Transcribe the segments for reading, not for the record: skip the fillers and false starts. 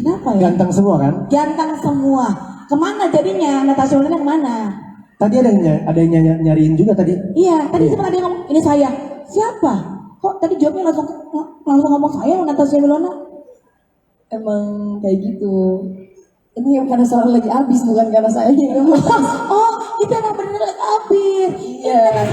Kenapa ya? Ganteng semua kan? Ganteng semua. Kemana jadinya? Natasha Wilona kemana? Tadi ada yang nyariin juga tadi. Iya, tadi sempat ada yang ngomong, ini saya. Siapa? Kok tadi jawabnya langsung ngomong saya, Natasha Wilona? Emang kayak gitu. Ini karena soal lagi habis, bukan karena saya yang habis. Oh, itu emang bener lagi habis. Iya.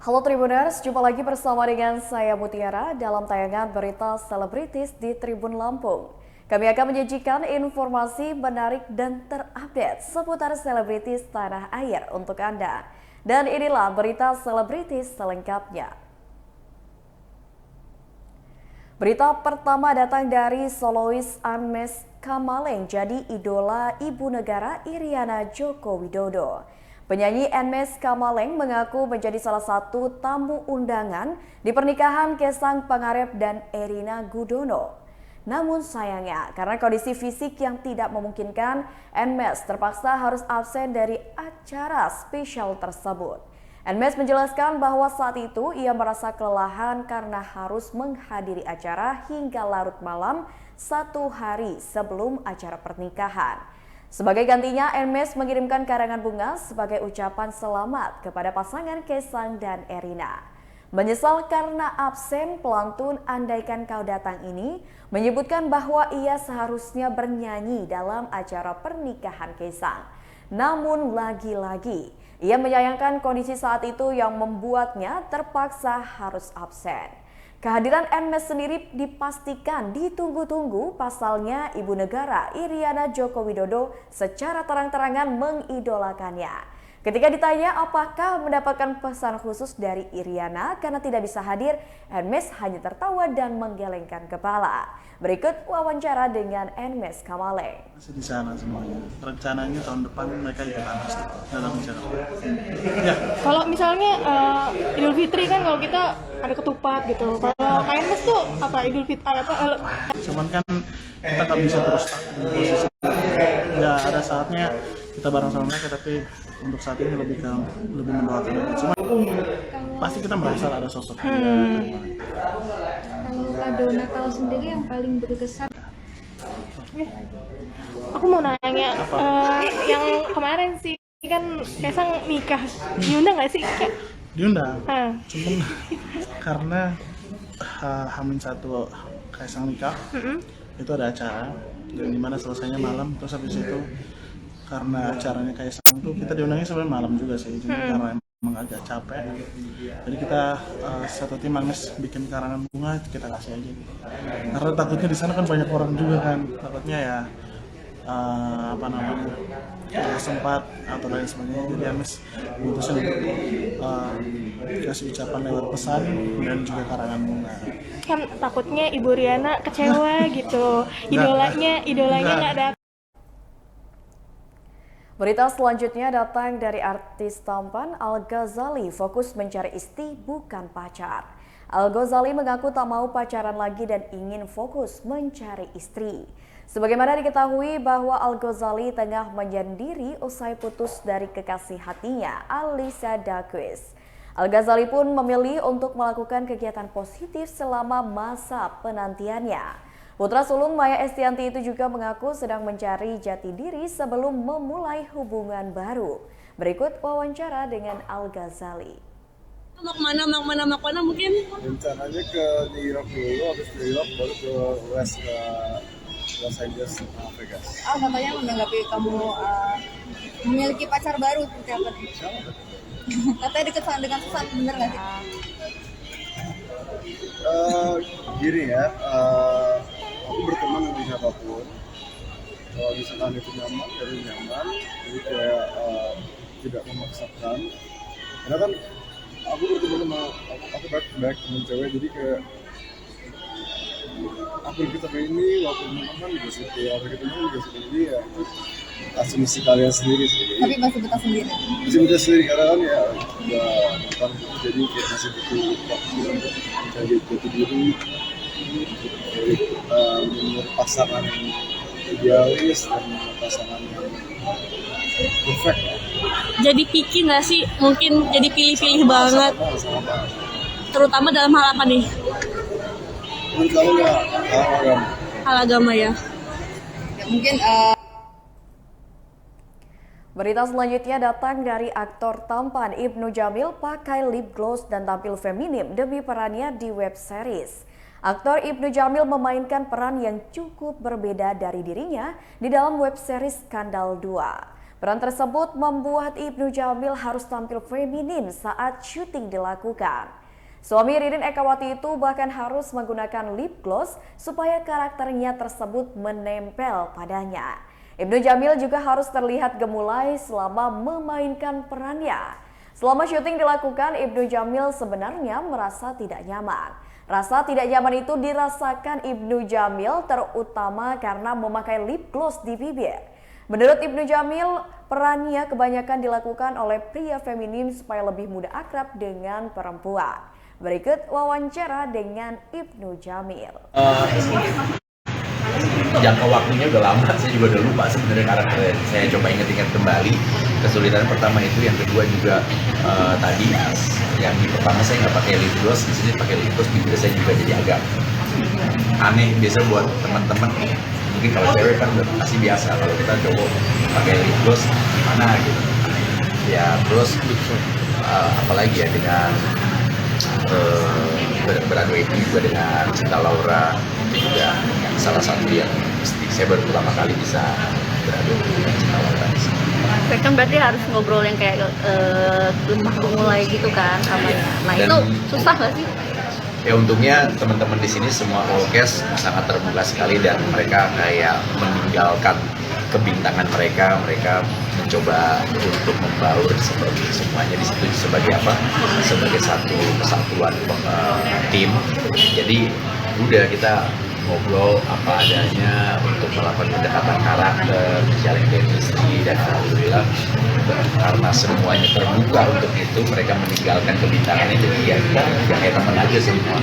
Halo Tribuners, jumpa lagi bersama dengan saya Mutiara dalam tayangan berita selebritis di Tribun Lampung. Kami akan menyajikan informasi menarik dan terupdate seputar selebritis tanah air untuk Anda. Dan inilah berita selebritis selengkapnya. Berita pertama datang dari solois Anmes Kamaleng jadi idola ibu negara Iriana Joko Widodo. Penyanyi Anmes Kamaleng mengaku menjadi salah satu tamu undangan di pernikahan Kaisang Pangarep dan Erina Gudono. Namun sayangnya, karena kondisi fisik yang tidak memungkinkan, Anmes terpaksa harus absen dari acara spesial tersebut. Anmes menjelaskan bahwa saat itu ia merasa kelelahan karena harus menghadiri acara hingga larut malam 1 hari sebelum acara pernikahan. Sebagai gantinya, Anmes mengirimkan karangan bunga sebagai ucapan selamat kepada pasangan Kaisang dan Erina. Menyesal karena absen, pelantun Andaikan Kau Datang ini menyebutkan bahwa ia seharusnya bernyanyi dalam acara pernikahan Kaisang. Namun lagi-lagi, ia menyayangkan kondisi saat itu yang membuatnya terpaksa harus absen. Kehadiran Anmes sendiri dipastikan ditunggu-tunggu, pasalnya ibu negara Iriana Joko Widodo secara terang-terangan mengidolakannya. Ketika ditanya apakah mendapatkan pesan khusus dari Iriana karena tidak bisa hadir, Anmes hanya tertawa dan menggelengkan kepala. Berikut wawancara dengan Anmes Kamaleng. Masih di sana semuanya. Rencananya tahun depan mereka ikut Anmes dalam Jakarta. Ya. Kalau misalnya Idul Fitri kan kalau kita ada ketupat gitu. Kalau Anmes tuh apa Idul Fitri apa? Cuman kan kita nggak bisa terus di posisi. Ya ada saatnya kita bareng sama mereka, tapi untuk saat ini lebih mendoakan. Cuma pasti kita merasa ada sosok. Kalau kado Natal sendiri yang paling berkesan? Aku mau nanya, yang kemarin sih kan Kaisang nikah, diundang nggak sih? Diundang. Cuman karena H-1 Kaisang nikah, itu ada acara yang dimana selesainya malam, terus habis itu karena acaranya Kaisang tuh kita diundangnya sebenarnya malam juga sih, cuma karena emang agak capek, jadi kita satu tim Anmes bikin karangan bunga kita kasih aja, karena takutnya di sana kan banyak orang juga kan, takutnya ya sempat atau lain sebagainya, jadi Anmes memutuskan untuk kasih ucapan lewat pesan dan juga karangan bunga. Kan takutnya Ibu Riana kecewa gitu, idolanya nggak ada. Berita selanjutnya datang dari artis tampan Al-Ghazali, fokus mencari istri bukan pacar. Al-Ghazali mengaku tak mau pacaran lagi dan ingin fokus mencari istri. Sebagaimana diketahui bahwa Al-Ghazali tengah menyendiri usai putus dari kekasih hatinya, Alisa Daquis. Al-Ghazali pun memilih untuk melakukan kegiatan positif selama masa penantiannya. Putra sulung Maya Estianti itu juga mengaku sedang mencari jati diri sebelum memulai hubungan baru. Berikut wawancara dengan Al-Ghazali. Mau kemana mungkin? Rencananya ke New York dulu, habis New York baru ke Los Angeles, Vegas. Katanya menanggapi kamu memiliki pacar baru seperti apa? Katanya deket dengan Susan, bener nggak sih? Gini ya, aku berteman dengan siapapun. Kalau misalkan itu nyaman, dari nyaman, jadi kayak tidak memaksakan. Karena kan aku berteman sama aku baik temen cewek, jadi kayak April kita ini walaupun teman juga seperti April kita juga seperti dia asumsi kalian sendiri sih. Tapi masih betah sendiri. Masih muda sendiri karena kan ya udah nonton jadi kayak masih butuh waktu untuk mencari jati diri, mencari pasangan yang idealis dan pasangan yang perfect. Jadi picky nggak sih? Mungkin jadi pilih-pilih banget. Sama. Terutama dalam hal apa nih? Menurut kamu ya Hal agama ya. Ya, mungkin Berita selanjutnya datang dari aktor tampan Ibnu Jamil pakai lip gloss dan tampil feminim demi perannya di web series. Aktor Ibnu Jamil memainkan peran yang cukup berbeda dari dirinya di dalam web series Skandal 2. Peran tersebut membuat Ibnu Jamil harus tampil feminim saat syuting dilakukan. Suami Ririn Ekawati itu bahkan harus menggunakan lip gloss supaya karakternya tersebut menempel padanya. Ibnu Jamil juga harus terlihat gemulai selama memainkan perannya. Selama syuting dilakukan, Ibnu Jamil sebenarnya merasa tidak nyaman. Rasa tidak nyaman itu dirasakan Ibnu Jamil terutama karena memakai lip gloss di bibir. Menurut Ibnu Jamil, perannya kebanyakan dilakukan oleh pria feminim supaya lebih mudah akrab dengan perempuan. Berikut wawancara dengan Ibnu Jamil. Jangka waktunya udah lama, saya juga udah lupa sebenarnya karakternya. Saya coba ingat-ingat kembali. Kesulitan pertama itu, yang kedua juga tadi yang di pertama saya nggak pakai lip gloss, di sini pakai lip gloss, bibir saya juga jadi agak aneh. Biasa buat teman-teman, mungkin kalau cewek kan udah pasti biasa, kalau kita cowok pakai lip gloss gimana gitu. Ya terus apalagi ya dengan beradu itu juga dengan Cinta Laura, itu juga yang salah satu yang mesti saya baru pertama kali bisa beradu dengan Cinta Laura. Kan berarti harus ngobrol yang kayak lemah gemulai gitu kan sama ya. Nah Dan, itu susah nggak sih? Ya untungnya teman-teman di sini semua orkes sangat terbuka sekali dan mereka kayak meninggalkan kebintangan mereka mencoba untuk membaur seperti semuanya di situ sebagai apa? Sebagai satu kesatuan tim. Jadi udah kita ngobrol apa adanya untuk melakukan pendekatan karakter, menjalin chemistry, dan alhamdulillah karena semuanya terbuka untuk itu, mereka meninggalkan kebintangannya, jadi ya kita kayak teman aja semua.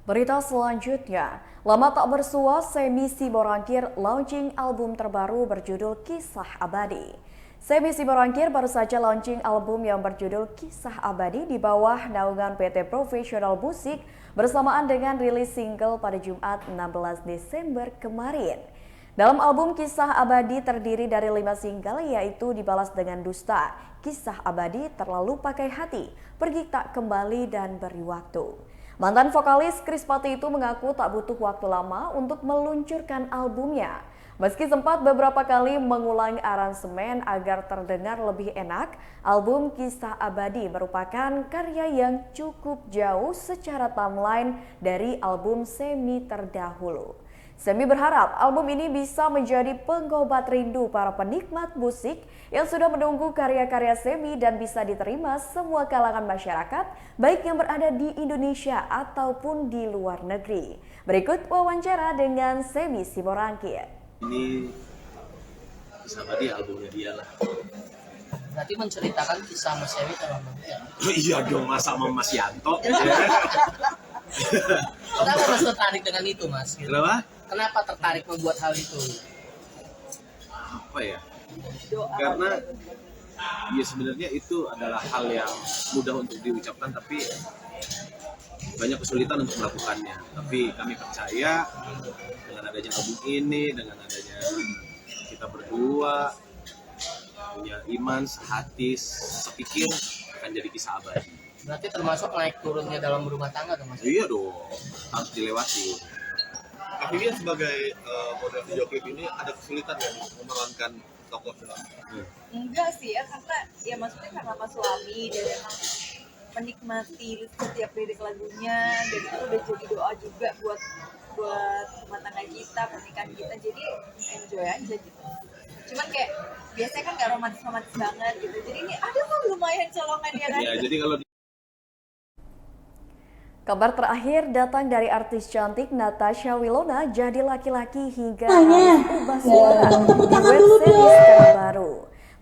Berita selanjutnya, lama tak bersua, Semi Siborangkir launching album terbaru berjudul Kisah Abadi. Semi Siborangkir baru saja launching album yang berjudul Kisah Abadi di bawah naungan PT Profesional Musik bersamaan dengan rilis single pada Jumat 16 Desember kemarin. Dalam album Kisah Abadi terdiri dari 5 single, yaitu Dibalas Dengan Dusta, Kisah Abadi, Terlalu Pakai Hati, Pergi Tak Kembali, dan Beri Waktu. Mantan vokalis Krispati itu mengaku tak butuh waktu lama untuk meluncurkan albumnya. Meski sempat beberapa kali mengulang aransemen agar terdengar lebih enak, album Kisah Abadi merupakan karya yang cukup jauh secara timeline dari album Semi terdahulu. Semi berharap album ini bisa menjadi pengobat rindu para penikmat musik yang sudah menunggu karya-karya Semi dan bisa diterima semua kalangan masyarakat, baik yang berada di Indonesia ataupun di luar negeri. Berikut wawancara dengan Semi Siborangkir. Ini Kisah Abadi albumnya dia lah. Berarti menceritakan kisah Mas Semi sama Mas ya? Iya dong, masa sama Mas Yanto. Kenapa Mas tertarik dengan itu, Mas? Kenapa? Kenapa tertarik membuat hal itu? Apa ya? Karena ya sebenarnya itu adalah hal yang mudah untuk diucapkan, tapi banyak kesulitan untuk melakukannya. Tapi kami percaya dengan adanya album ini, dengan adanya kita berdua punya iman, sehati, sepikir, akan jadi kisah abadi. Berarti termasuk naik turunnya dalam berumah tangga dong, Mas? Iya dong, harus dilewati. Kak Vivian sebagai model video klip ini ada kesulitan ya memerankan tokoh? enggak sih ya, karena ya maksudnya karena Mas suami dan emang menikmati setiap lirik lagunya, dan itu udah jadi doa juga buat rumah tangga kita, pernikahan kita, jadi enjoy aja gitu. Cuman kayak biasanya kan nggak romantis banget gitu, jadi ini ada kok lumayan colongannya kan. Ya, jadi kalau Kabar terakhir datang dari artis cantik Natasha Wilona jadi laki-laki hingga Tanya. harus ubah suara Tepuk di tangan web dulu series dong. terbaru.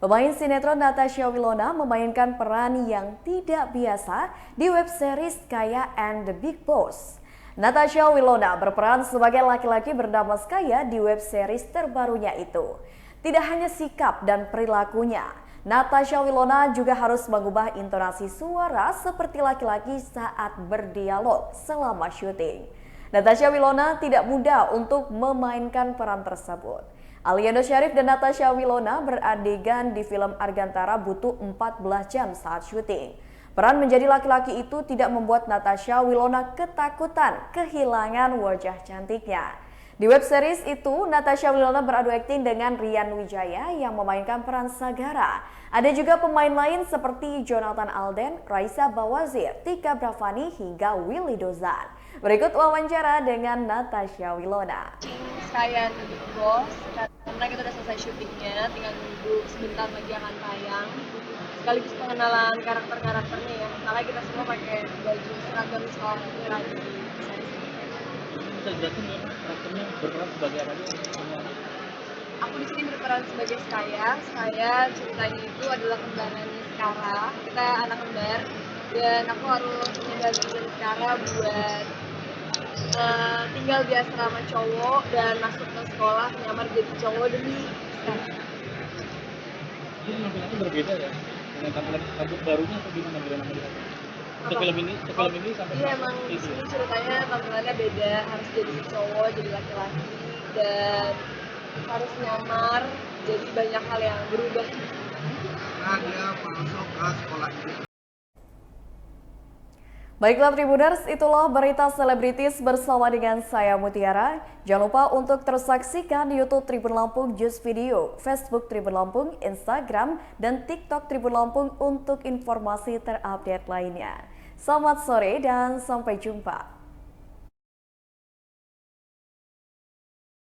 Pemain sinetron Natasha Wilona memainkan peran yang tidak biasa di web series Skaya and the Big Boss. Natasha Wilona berperan sebagai laki-laki bernama Skaya di web series terbarunya itu. Tidak hanya sikap dan perilakunya, Natasha Wilona juga harus mengubah intonasi suara seperti laki-laki saat berdialog selama syuting. Natasha Wilona tidak mudah untuk memainkan peran tersebut. Aliando Syarif dan Natasha Wilona beradegan di film Argantara butuh 14 jam saat syuting. Peran menjadi laki-laki itu tidak membuat Natasha Wilona ketakutan kehilangan wajah cantiknya. Di web series itu, Natasha Wilona beradu akting dengan Rian Wijaya yang memainkan peran Sagara. Ada juga pemain lain seperti Jonathan Alden, Raisa Bawazir, Tika Bravani, hingga Willy Dozan. Berikut wawancara dengan Natasha Wilona. Skaya and the Big Boss, karena kita udah selesai syutingnya, tinggal nunggu sebentar lagi akan tayang. Sekaligus pengenalan karakter-karakternya ya, makanya kita semua pakai baju seragam sekolah lagi. Bisa jelasin ya, karakternya berperan sebagai apa aja? Aku di sini berperan sebagai Skaya. Skaya ceritanya itu adalah kembarannya Skara. Kita anak kembar dan aku harus membantu dari Skara buat tinggal di asrama cowok dan masuk ke sekolah menyamar jadi cowok demi Skara. Ini penampilannya berbeda ya dengan tampilan rambut barunya atau gimana Bila nama dia? Film ini sampai iya emang di sini ceritanya tampilannya beda, harus jadi cowok, jadi laki-laki dan harus nyamar, jadi banyak hal yang berubah. Nah, dia masuk ke sekolah ini. Baiklah Tribuners, itulah berita selebritis bersama dengan saya Mutiara. Jangan lupa untuk terus saksikan di YouTube Tribun Lampung Just Video, Facebook Tribun Lampung, Instagram, dan TikTok Tribun Lampung untuk informasi terupdate lainnya. Selamat sore dan sampai jumpa.